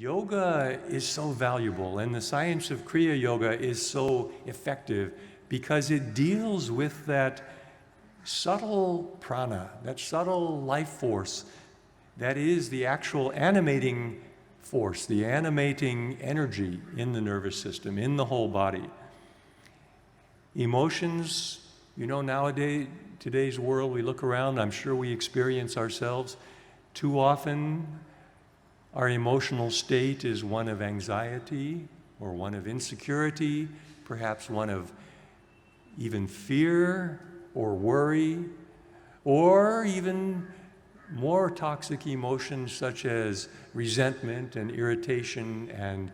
Yoga is so valuable, and the science of Kriya Yoga is so effective because it deals with that subtle prana, that subtle life force that is the actual animating force, the animating energy in the nervous system, in the whole body. Emotions, nowadays, today's world, we look around, I'm sure we experience ourselves. Too often, our emotional state is one of anxiety or one of insecurity, perhaps one of even fear or worry, or even more toxic emotions such as resentment and irritation and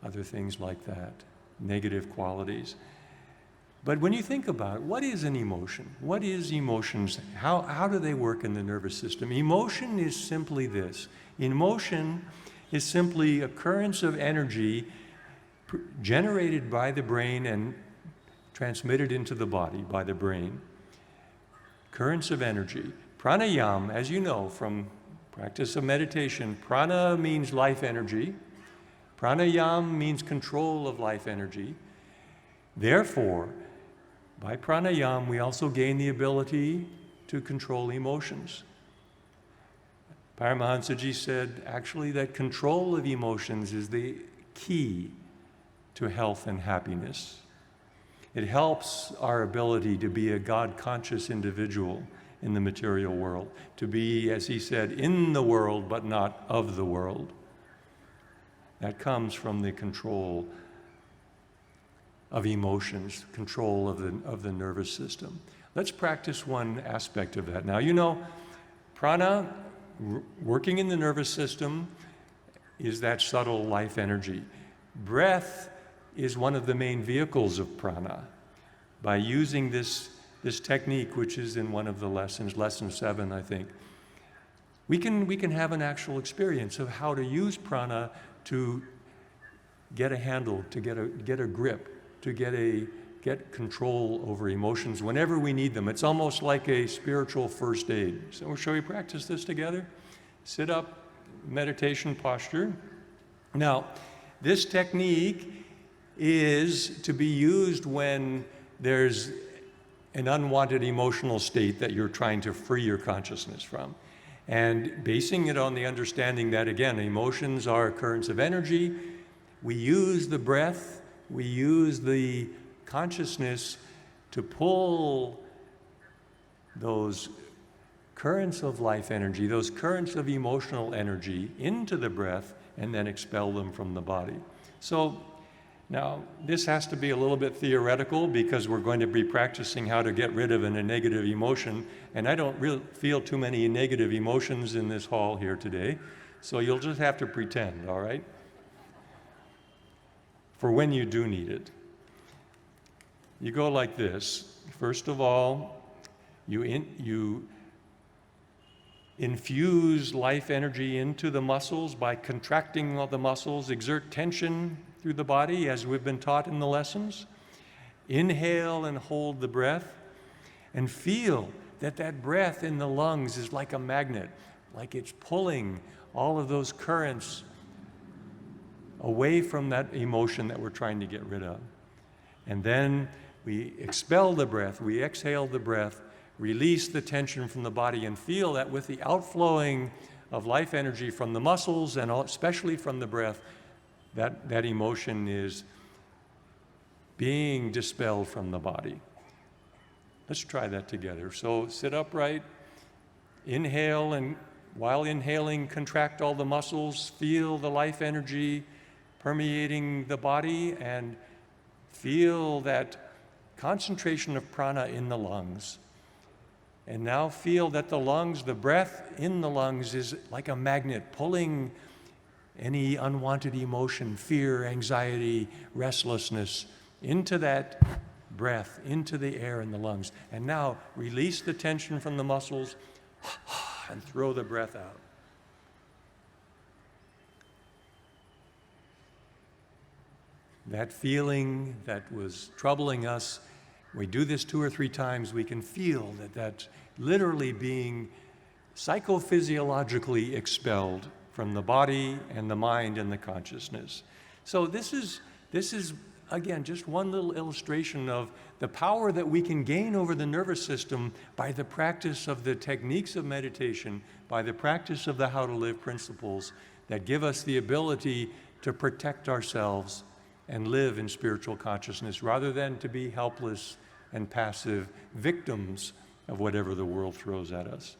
other things like that, negative qualities. But when you think about it, what is an emotion? What is emotions? How do they work in the nervous system? Emotion is simply this. Emotion is simply a currents of energy generated by the brain and transmitted into the body by the brain. Currents of energy. Pranayama, as you know from practice of meditation, prana means life energy. Pranayama means control of life energy. Therefore, by pranayama, we also gain the ability to control emotions. Paramahansaji said, actually, that control of emotions is the key to health and happiness. It helps our ability to be a God-conscious individual in the material world, to be, as he said, in the world but not of the world. That comes from the control of emotions, control of the nervous system. Let's practice one aspect of that. Now, prana, working in the nervous system, is that subtle life energy. Breath is one of the main vehicles of prana. By using this technique, which is in one of the lessons, lesson 7, I think, we can have an actual experience of how to use prana to get a handle, to get a grip, to get control over emotions whenever we need them. It's almost like a spiritual first aid. So shall we practice this together? Sit up, meditation posture. Now, this technique is to be used when there's an unwanted emotional state that you're trying to free your consciousness from. And basing it on the understanding that, again, emotions are currents of energy. We use the breath, we use the consciousness to pull those currents of life energy, those currents of emotional energy into the breath and then expel them from the body. So now this has to be a little bit theoretical because we're going to be practicing how to get rid of a negative emotion, and I don't really feel too many negative emotions in this hall here today, so you'll just have to pretend, all right? For when you do need it. You go like this. First of all, you infuse life energy into the muscles by contracting all the muscles, exert tension through the body as we've been taught in the lessons. Inhale and hold the breath and feel that breath in the lungs is like a magnet, like it's pulling all of those currents away from that emotion that we're trying to get rid of. And then we expel the breath, we exhale the breath, release the tension from the body, and feel that with the outflowing of life energy from the muscles and especially from the breath, that emotion is being dispelled from the body. Let's try that together. So sit upright, inhale, and while inhaling, contract all the muscles, feel the life energy permeating the body, and feel that concentration of prana in the lungs. And now feel that the lungs, the breath in the lungs is like a magnet pulling any unwanted emotion, fear, anxiety, restlessness into that breath, into the air in the lungs. And now release the tension from the muscles and throw the breath out. That feeling that was troubling us, we do this 2 or 3 times, we can feel that that's literally being psychophysiologically expelled from the body and the mind and the consciousness. So this is again, just one little illustration of the power that we can gain over the nervous system by the practice of the techniques of meditation, by the practice of the how to live principles that give us the ability to protect ourselves and live in spiritual consciousness rather than to be helpless and passive victims of whatever the world throws at us.